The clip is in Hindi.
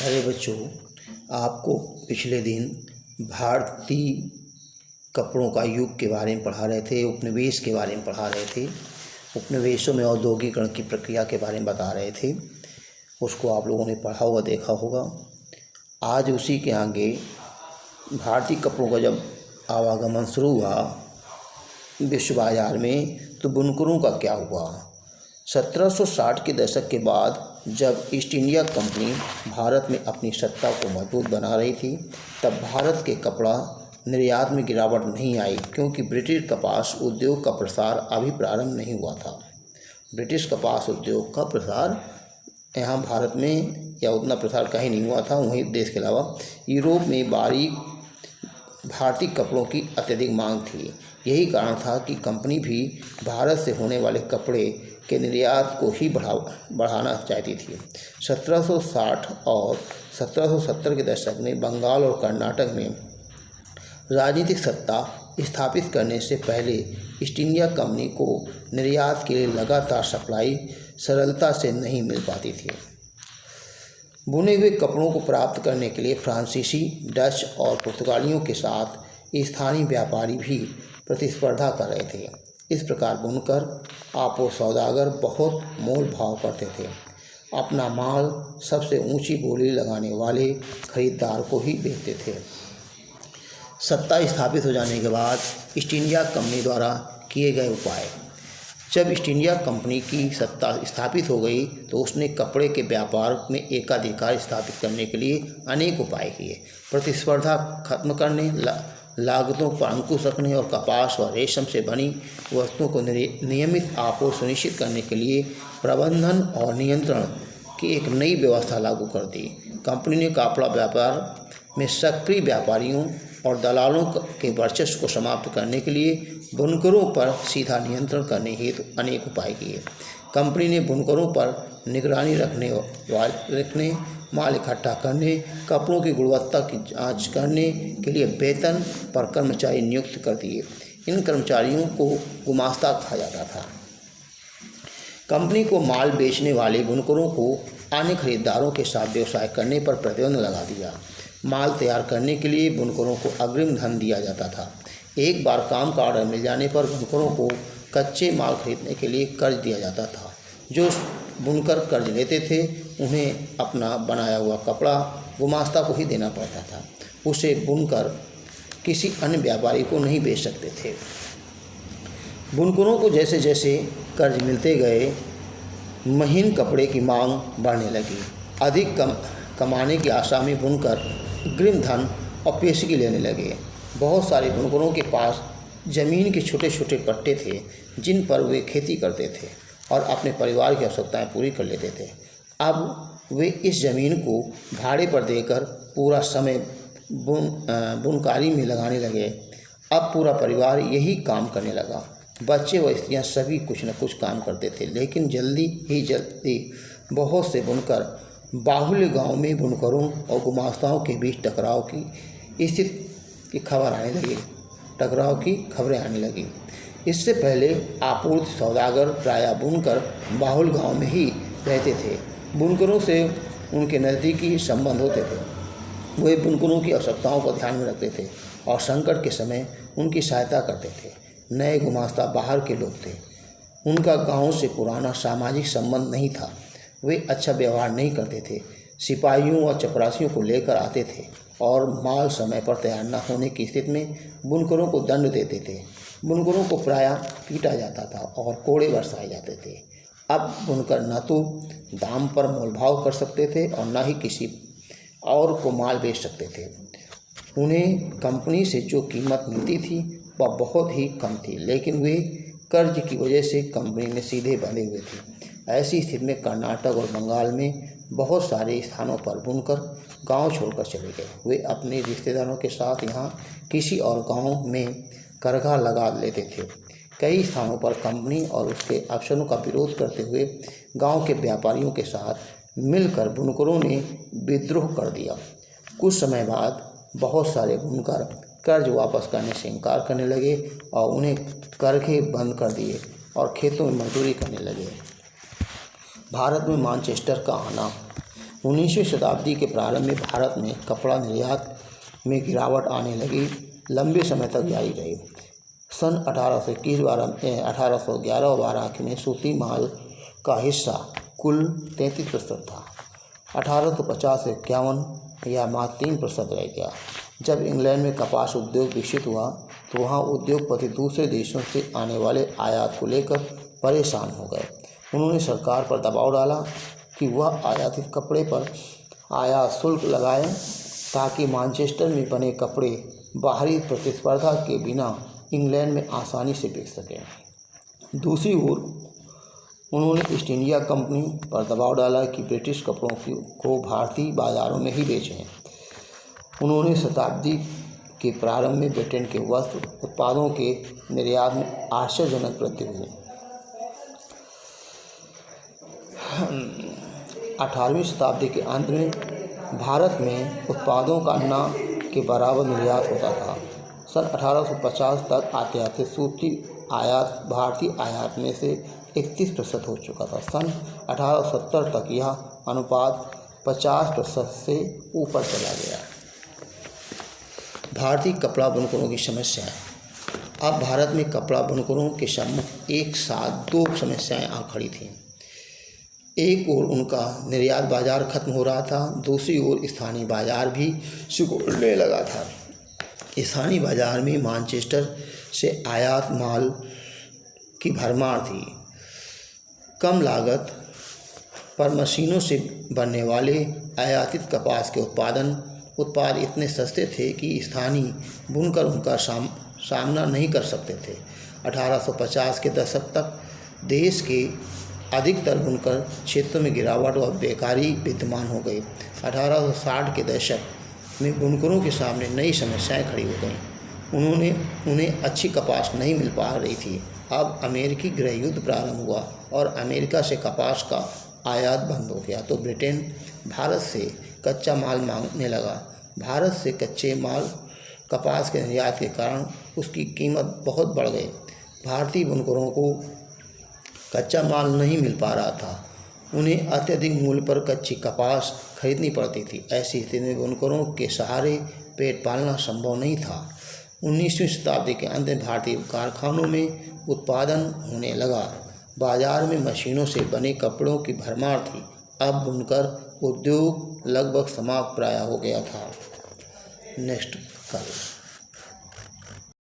अरे बच्चों, आपको पिछले दिन भारतीय कपड़ों का युग के बारे में पढ़ा रहे थे, उपनिवेश के बारे में पढ़ा रहे थे। उपनिवेशों में औद्योगिकरण की प्रक्रिया के बारे में बता रहे थे। उसको आप लोगों ने पढ़ा होगा, देखा होगा। आज उसी के आगे भारतीय कपड़ों का जब आवागमन शुरू हुआ विश्व बाजार में, तो बुनकरों का क्या हुआ। 1760 के दशक के बाद जब ईस्ट इंडिया कंपनी भारत में अपनी सत्ता को मजबूत बना रही थी, तब भारत के कपड़ा निर्यात में गिरावट नहीं आई, क्योंकि ब्रिटिश कपास उद्योग का प्रसार अभी प्रारंभ नहीं हुआ था। ब्रिटिश कपास उद्योग का प्रसार यहाँ भारत में या उतना प्रसार कहीं नहीं हुआ था। वहीं देश के अलावा यूरोप में बारीक भारतीय कपड़ों की अत्यधिक मांग थी। यही कारण था कि कंपनी भी भारत से होने वाले कपड़े के निर्यात को ही बढ़ाना चाहती थी। 1760 और 1770 के दशक में बंगाल और कर्नाटक में राजनीतिक सत्ता स्थापित करने से पहले ईस्ट इंडिया कंपनी को निर्यात के लिए लगातार सप्लाई सरलता से नहीं मिल पाती थी। बुने हुए कपड़ों को प्राप्त करने के लिए फ्रांसीसी, डच और पुर्तगालियों के साथ स्थानीय व्यापारी भी प्रतिस्पर्धा कर रहे थे। इस प्रकार बुनकर आपो सौदागर बहुत मोल भाव करते थे। अपना माल सबसे ऊंची बोली लगाने वाले खरीदार को ही बेचते थे। सत्ता स्थापित हो जाने के बाद ईस्ट इंडिया कंपनी द्वारा किए गए उपाय। जब ईस्ट इंडिया कंपनी की सत्ता स्थापित हो गई, तो उसने कपड़े के व्यापार में एकाधिकार स्थापित करने के लिए अनेक उपाय किए। प्रतिस्पर्धा खत्म करने, लागतों पर अंकुश रखने और कपास व रेशम से बनी वस्तुओं को नियमित आपूर्ति सुनिश्चित करने के लिए प्रबंधन और नियंत्रण की एक नई व्यवस्था लागू कर दी। कंपनी ने कपड़ा व्यापार में सक्रिय व्यापारियों और दलालों के वर्चस्व को समाप्त करने के लिए बुनकरों पर सीधा नियंत्रण करने हेतु अनेक उपाय किए। कंपनी ने बुनकरों पर निगरानी रखने, माल इकट्ठा करने, कपड़ों की गुणवत्ता की जांच करने के लिए वेतन पर कर्मचारी नियुक्त कर दिए। इन कर्मचारियों को गुमास्ता कहा जाता था। कंपनी को माल बेचने वाले बुनकरों को अन्य खरीदारों के साथ व्यवसाय करने पर प्रतिबंध लगा दिया। माल तैयार करने के लिए बुनकरों को अग्रिम धन दिया जाता था। एक बार काम का ऑर्डर मिल जाने पर बुनकरों को कच्चे माल खरीदने के लिए कर्ज दिया जाता था। जो बुनकर कर्ज लेते थे, उन्हें अपना बनाया हुआ कपड़ा गुमास्ता को ही देना पड़ता था। उसे बुनकर किसी अन्य व्यापारी को नहीं बेच सकते थे। बुनकरों को जैसे जैसे कर्ज मिलते गए, महीन कपड़े की मांग बढ़ने लगी। अधिक कमाने की आशा में बुनकर अग्रिम धन और पेशगी लेने लगे। बहुत सारे बुनकरों के पास ज़मीन के छोटे छोटे पट्टे थे, जिन पर वे खेती करते थे और अपने परिवार की आवश्यकताएं पूरी कर लेते थे। अब वे इस ज़मीन को भाड़े पर देकर पूरा समय बुनकारी में लगाने लगे। अब पूरा परिवार यही काम करने लगा। बच्चे व स्त्रियां सभी कुछ न कुछ काम करते थे, लेकिन जल्दी बहुत से बुनकर बाहुल्य गांव में बुनकरों और गुमास्ताओं के बीच टकराव की खबरें आने लगी। इससे पहले आपूर्ति सौदागर प्रायः बुनकर बाहुल्य गांव में ही रहते थे। बुनकरों से उनके नज़दीकी संबंध होते थे। वे बुनकरों की आवश्यकताओं को ध्यान में रखते थे और संकट के समय उनकी सहायता करते थे। नए गुमास्ता बाहर के लोग थे। उनका गाँव से पुराना सामाजिक संबंध नहीं था। वे अच्छा व्यवहार नहीं करते थे। सिपाहियों और चपरासियों को लेकर आते थे और माल समय पर तैयार न होने की स्थिति में बुनकरों को दंड देते थे। बुनकरों को प्रायः पीटा जाता था और कोड़े बरसाए जाते थे। अब बुनकर न तो दाम पर मोलभाव कर सकते थे और न ही किसी और को माल बेच सकते थे। उन्हें कंपनी से जो कीमत मिलती थी वह बहुत ही कम थी, लेकिन वे कर्ज की वजह से कंपनी में सीधे बंधे हुए थे। ऐसी स्थिति में कर्नाटक और बंगाल में बहुत सारे स्थानों पर बुनकर गांव छोड़कर चले गए। वे अपने रिश्तेदारों के साथ यहाँ किसी और गांव में करघा लगा लेते थे। कई स्थानों पर कंपनी और उसके अफसरों का विरोध करते हुए गांव के व्यापारियों के साथ मिलकर बुनकरों ने विद्रोह कर दिया। कुछ समय बाद बहुत सारे बुनकर कर्ज वापस करने से इनकार करने लगे और उन्हें करघे बंद कर दिए और खेतों में मजदूरी करने लगे। भारत में मैनचेस्टर का आना। 19वीं शताब्दी के प्रारंभ में भारत में कपड़ा निर्यात में गिरावट आने लगी, लंबे समय तक जारी रही। सन 1811-12 में सूती माल का हिस्सा कुल 33% था। 1850 से 51 या मात्र 3% रह गया। जब इंग्लैंड में कपास उद्योग विकसित हुआ तो वहाँ उद्योगपति दूसरे देशों से आने वाले आयात को लेकर परेशान हो गए। उन्होंने सरकार पर दबाव डाला कि वह आयातित कपड़े पर आयात शुल्क लगाए ताकि मैनचेस्टर में बने कपड़े बाहरी प्रतिस्पर्धा के बिना इंग्लैंड में आसानी से बिक सकें। दूसरी ओर उन्होंने ईस्ट इंडिया कंपनी पर दबाव डाला कि ब्रिटिश कपड़ों को भारतीय बाज़ारों में ही बेचें। उन्होंने शताब्दी के प्रारंभ में ब्रिटेन के वस्त्र उत्पादों के निर्यात में आश्चर्यजनक वृद्धि हुई। 18वीं शताब्दी के अंत में भारत में उत्पादों का न के बराबर निर्यात होता था। सन 1850 तक आते सूती आयात भारतीय आयात में से 31% हो चुका था। सन 1870 तक यह अनुपात 50% से ऊपर चला गया। भारतीय कपड़ा बुनकरों की समस्याएं। अब भारत में कपड़ा बुनकरों के सम्मुख एक साथ दो समस्याएं आ खड़ी थीं। एक ओर उनका निर्यात बाजार खत्म हो रहा था, दूसरी ओर स्थानीय बाजार भी सिकुड़ने लगा था। स्थानीय बाजार में मैनचेस्टर से आयात माल की भरमार थी। कम लागत पर मशीनों से बनने वाले आयातित कपास के उत्पाद इतने सस्ते थे कि स्थानीय बुनकर उनका सामना नहीं कर सकते थे। 1850 के दशक तक देश के अधिकतर बुनकर क्षेत्रों में गिरावट और बेकारी विद्यमान हो गई। 1860 के दशक में बुनकरों के सामने नई समस्याएं खड़ी हो गईं। उन्हें अच्छी कपास नहीं मिल पा रही थी। अब अमेरिकी गृह युद्ध प्रारंभ हुआ और अमेरिका से कपास का आयात बंद हो गया तो ब्रिटेन भारत से कच्चा माल मांगने लगा। भारत से कच्चे माल कपास के निर्यात के कारण उसकी कीमत बहुत बढ़ गई। भारतीय बुनकरों को कच्चा माल नहीं मिल पा रहा था। उन्हें अत्यधिक मूल्य पर कच्ची कपास खरीदनी पड़ती थी। ऐसी स्थिति में बुनकरों के सहारे पेट पालना संभव नहीं था। 19वीं शताब्दी के अंत में भारतीय कारखानों में उत्पादन होने लगा। बाजार में मशीनों से बने कपड़ों की भरमार थी। अब बुनकर उद्योग लगभग समाप्त प्राय हो गया था। नेक्स्ट कल।